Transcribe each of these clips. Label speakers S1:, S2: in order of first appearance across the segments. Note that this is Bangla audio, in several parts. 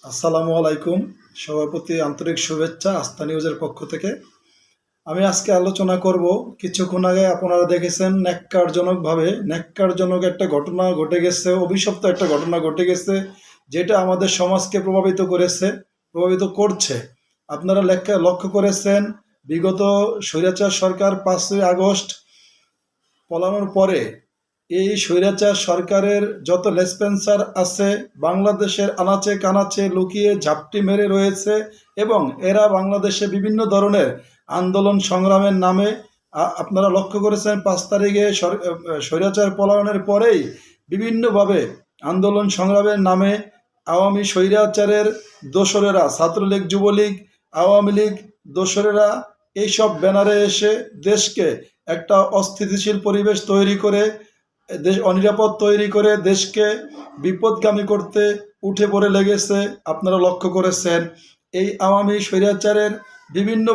S1: আসসালামু আলাইকুম। সবার প্রতি আন্তরিক শুভেচ্ছা আস্থা নিউজের পক্ষ থেকে। আমি আজকে আলোচনা করব, কিছুক্ষণ আগে আপনারা দেখেছেন ন্যাক্কারজনক একটা ঘটনা ঘটে গেছে, অভিশপ্ত একটা ঘটনা ঘটে গেছে, যেটা আমাদের সমাজকে প্রভাবিত করছে। আপনারা লক্ষ্য করেছেন, বিগত স্বৈরাচার সরকার 5ই আগস্ট পলানোর পরে এই স্বৈরাচার সরকারের যত লেসপেন্সার আছে বাংলাদেশের আনাচে কানাচে লুকিয়ে ঝাপটি মেরে রয়েছে, এবং এরা বাংলাদেশে বিভিন্ন ধরনের আন্দোলন সংগ্রামের নামে আপনারা লক্ষ্য করেছেন 5 তারিখে স্বৈরাচার পলায়নের পরেই বিভিন্নভাবে আন্দোলন সংগ্রামের নামে আওয়ামী স্বৈরাচারের দোসরেরা, ছাত্রলীগ, যুবলীগ, আওয়ামী লীগ দোসরেরা এইসব ব্যানারে এসে দেশকে একটা অস্থিতিশীল পরিবেশ তৈরি করে, দেশ অনিরাপদ তৈরি করে, দেশকে বিপদগামী করতে উঠে পড়ে লেগেছে। আপনারা লক্ষ্য করেছেন এই আওয়ামী স্বৈরাচারের বিভিন্ন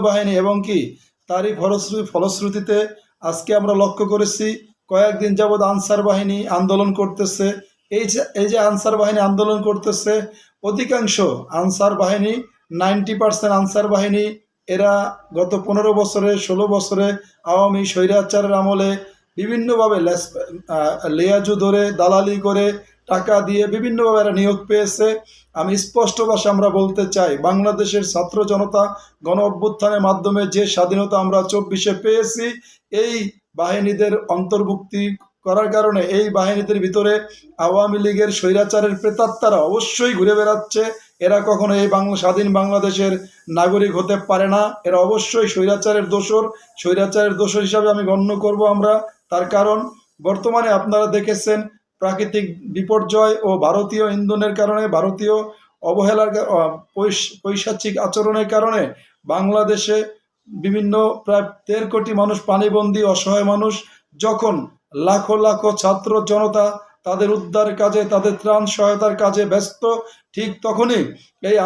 S1: বাহিনী এবং কি তারই ফলশ্রুতিতে আজকে আমরা লক্ষ্য করেছি কয়েকদিন যাবৎ আনসার বাহিনী আন্দোলন করতেছে। এই যে আনসার বাহিনী আন্দোলন করতেছে, অধিকাংশ আনসার বাহিনী 90% আনসার বাহিনী এরা গত 15 বছরে 16 বছরে আওয়ামী স্বৈরাচারের আমলে বিভিন্নভাবে লেয়াজু ধরে দালালি করে টাকা দিয়ে বিভিন্নভাবে এরা নিয়োগ পেয়েছে। আমি স্পষ্ট ভাষায় আমরা বলতে চাই, বাংলাদেশের ছাত্র জনতা গণ অভ্যুত্থানের মাধ্যমে যে স্বাধীনতা আমরা 24-এ পেয়েছি, এই বাহিনীদের অন্তর্ভুক্তি করার কারণে এই বাহিনীদের ভিতরে আওয়ামী লীগের স্বৈরাচারের প্রেতাত্মারা অবশ্যই ঘুরে বেড়াচ্ছে। এরা কখনো এই স্বাধীন বাংলাদেশের নাগরিক হতে পারে না। এরা অবশ্যই স্বৈরাচারের দোষর হিসাবে আমি গণ্য করব আমরা। তার কারণ বর্তমানে আপনারা দেখেছেন প্রাকৃতিক বিপর্যয় ও ভারতীয় ইন্ধনের কারণে, ভারতীয় অবহেলার পৈশাচিক আচরণের কারণে বাংলাদেশে বিভিন্ন প্রায় 1.5 কোটি মানুষ পানিবন্দী, অসহায় মানুষ। যখন লাখো লাখো ছাত্র জনতা তাদের উদ্ধার কাজে, তাদের ত্রাণ সহায়তার কাজে ব্যস্ত, ঠিক তখনই এই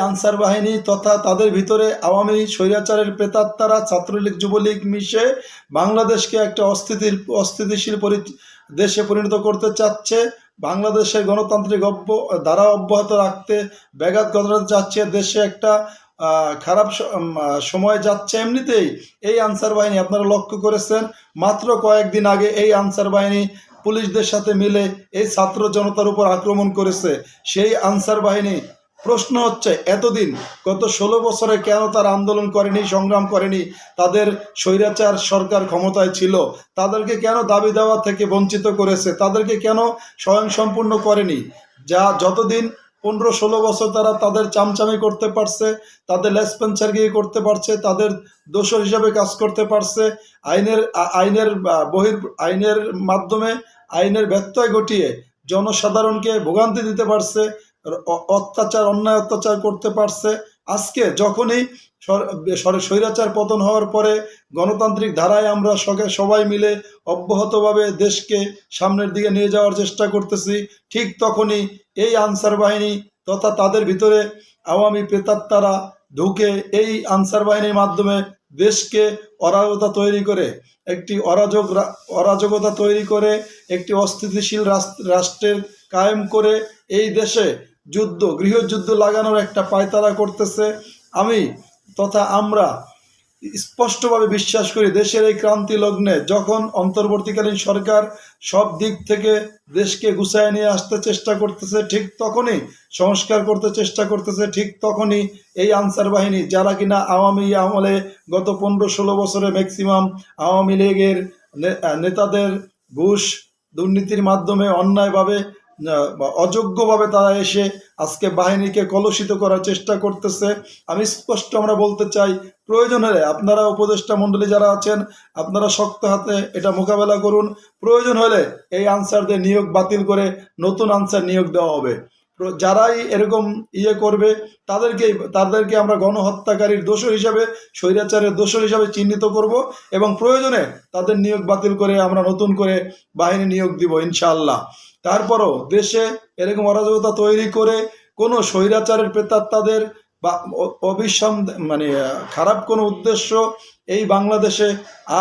S1: আনসার বাহিনী তথা তাদের ভিতরে আওয়ামী স্বৈরাচারের প্রেতাত্মারা, ছাত্রলীগ, যুবলীগ মিশে বাংলাদেশকে একটা অস্থিতিশীল দেশে পরিণত করতে চাচ্ছে। বাংলাদেশের গণতান্ত্রিক ধারা অব্যাহত রাখতে ব্যাঘাত ঘটাতে চাচ্ছে। দেশে একটা খারাপ সময় যাচ্ছে। এমনিতেই এই আনসার বাহিনী আপনারা লক্ষ্য করেছেন, মাত্র কয়েকদিন আগে এই আনসার বাহিনী পুলিশদের সাথে মিলে এই ছাত্র জনতার উপর আক্রমণ করেছে। সেই আনসার বাহিনী, প্রশ্ন হচ্ছে এতদিন গত 16 বছরে কেন তারা আন্দোলন করেনি, সংগ্রাম করেনি? তাদের স্বৈরাচার সরকার ক্ষমতায় ছিল, তাদেরকে কেন দাবি দেওয়া থেকে বঞ্চিত করেছে? তাদেরকে কেন স্বয়ংসম্পূর্ণ করেনি? যতদিন 15-16 বছর তারা তাদের চামচামি করতে পারছে, তাদের লেসপেন্সারগিরি করতে পারছে, তাদের দোষর হিসাবে কাজ করতে পারছে, আইনের মাধ্যমে আইনের ব্যত্যয় ঘটিয়ে জনসাধারণকে ভোগান্তি দিতে পারছে, অন্যায় অত্যাচার করতে পারছে। আজকে যখনই স্বৈরাচার পতন হওয়ার পরে গণতান্ত্রিক ধারায় আমরা সবাই মিলে অব্যাহতভাবে দেশকে সামনের দিকে নিয়ে যাওয়ার চেষ্টা করতেছি, ঠিক তখনই এই আনসার বাহিনী তথা তাদের ভিতরে আওয়ামী প্রেতাত্মারা ঢুকে এই আনসার বাহিনীর মাধ্যমে দেশকে অরাজকতা তৈরি করে একটি অস্থিতিশীল রাষ্ট্রের কায়েম করে এই দেশে গৃহযুদ্ধ লাগানোর একটা পায়তারা করতেছে। আমরা স্পষ্টভাবে বিশ্বাস করি, দেশের এই ক্রান্তি লগ্নে যখন অন্তর্বর্তীকালীন সরকার সব দিক থেকে দেশকে গুছায় নিয়ে আসতে চেষ্টা করতেছে, ঠিক তখনই সংস্কার করতে চেষ্টা করতেছে, ঠিক তখনই এই আনসার বাহিনী, যারা কিনা আওয়ামী আমলে গত 15-16 বছরে ম্যাক্সিমাম আওয়ামী লীগের নেতাদের ঘুষ দুর্নীতির মাধ্যমে অন্যায়ভাবে অযোগ্যভাবে তারা এসে আজকে বাহিনীকে কলুষিত করার চেষ্টা করতেছে। আমি স্পষ্ট আমরা বলতে চাই, প্রয়োজন হলে আপনারা উপদেষ্টা মণ্ডলী যারা আছেন, আপনারা শক্ত হাতে এটা মোকাবেলা করুন। প্রয়োজন হলে এই আনসারদের নিয়োগ বাতিল করে নতুন আনসার নিয়োগ দেওয়া হবে। যারাই এরকম করবে তাদেরকে আমরা গণহত্যাকারীর দোষর হিসাবে, স্বৈরাচারের দোষর হিসাবে চিহ্নিত করব, এবং প্রয়োজনে তাদের নিয়োগ বাতিল করে আমরা নতুন করে বাহিনী নিয়োগ দিব ইনশাআল্লাহ। তারপরও দেশে এরকম অরাজকতা তৈরি করে কোনো স্বৈরাচারের প্রেতাত্মাদের বা খারাপ কোনো উদ্দেশ্য এই বাংলাদেশে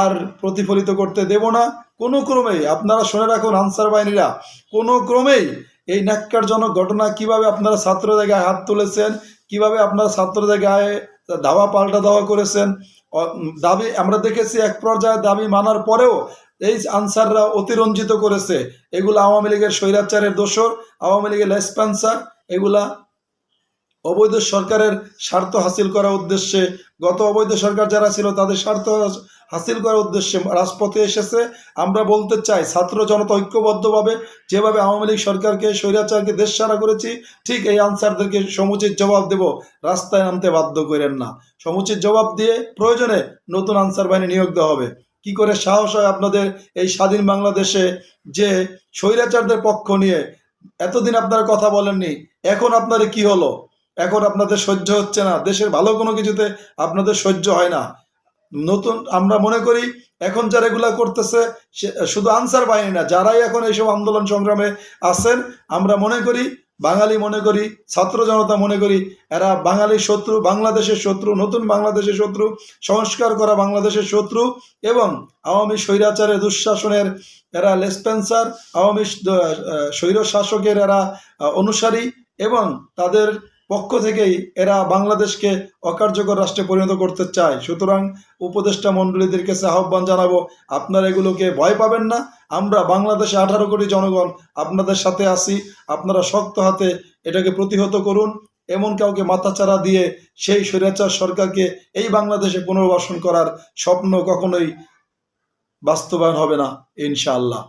S1: আর প্রতিফলিত করতে দেব না কোনো ক্রমেই। আপনারা শুনে রাখুন, আনসার বাহিনীরা কোনো ক্রমেই এই ন্যাক্কারজনক ঘটনা কিভাবে আপনারা ছাত্রদের গায়ে হাত তুলেছেন, কিভাবে আপনারা ছাত্রদের গায়ে ধাওয়া পাল্টা ধাওয়া করেছেন। দাবি আমরা দেখেছি এক পর্যায়ে দাবি মানার পরেও এই আনসাররা অতিরঞ্জিত করেছে। এগুলো আওয়ামী লীগের স্বৈরাচারের দোসর, আওয়ামী লীগের লেসপেন্সার, এগুলা অবৈধ সরকারের স্বার্থ হাসিল করার উদ্দেশ্যে, গত অবৈধ সরকার যারা ছিল তাদের স্বার্থ হাসিল করার উদ্দেশ্যে রাজপথে এসেছে। আমরা বলতে চাই, ছাত্র জনতা ঐক্যবদ্ধভাবে যেভাবে আওয়ামী লীগ সরকারকে স্বৈরাচারকে দেশছাড়া করেছি, ঠিক এই আনসারদেরকে সমুচিত জবাব দেব। রাস্তায় নামতে বাধ্য করেন না, সমুচিত জবাব দিয়ে প্রয়োজনে নতুন আনসার বাহিনী নিয়োগ দেওয়া হবে। কি করে সাহস হয় আপনাদের এই স্বাধীন বাংলাদেশে যে স্বৈরাচারদের পক্ষ নিয়ে এতদিন আপনারা কথা বলেননি, এখন আপনাদের কি হলো? এখন আপনাদের সহ্য হচ্ছে না, দেশের ভালো কোনো কিছুতে আপনাদের সহ্য হয় না। নতুন আমরা মনে করি এখন যারা এগুলা করতেছে শুধু আনসার বাহিনী না, যারাই এখন এইসব আন্দোলন সংগ্রামে আছেন, আমরা মনে করি, বাঙালি মনে করি, ছাত্র জনতা মনে করি, এরা বাঙালির শত্রু, বাংলাদেশের শত্রু, নতুন বাংলাদেশের শত্রু, সংস্কার করা বাংলাদেশের শত্রু এবং আওয়ামী স্বৈরাচারের দুঃশাসনের এরা লেসপেন্সার, আওয়ামী স্বৈর শাসকের এরা অনুসারী এবং তাদের পক্ষ থেকেই এরা বাংলাদেশকে অকার্যকর রাষ্ট্রে পরিণত করতে চায়। সুতরাং উপদেষ্টা মণ্ডলীদের কাছে আহ্বান জানাবো, আপনারা এগুলোকে ভয় পাবেন না। আমরা বাংলাদেশে 18 কোটি জনগণ আপনাদের সাথে আছি। আপনারা শক্ত হাতে এটাকে প্রতিহত করুন। এমন কাউকে মাথাচাড়া দিয়ে সেই স্বৈরাচার সরকারকে এই বাংলাদেশে পুনর্বাসন করার স্বপ্ন কখনোই বাস্তবায়ন হবে না, ইনশাআল্লাহ।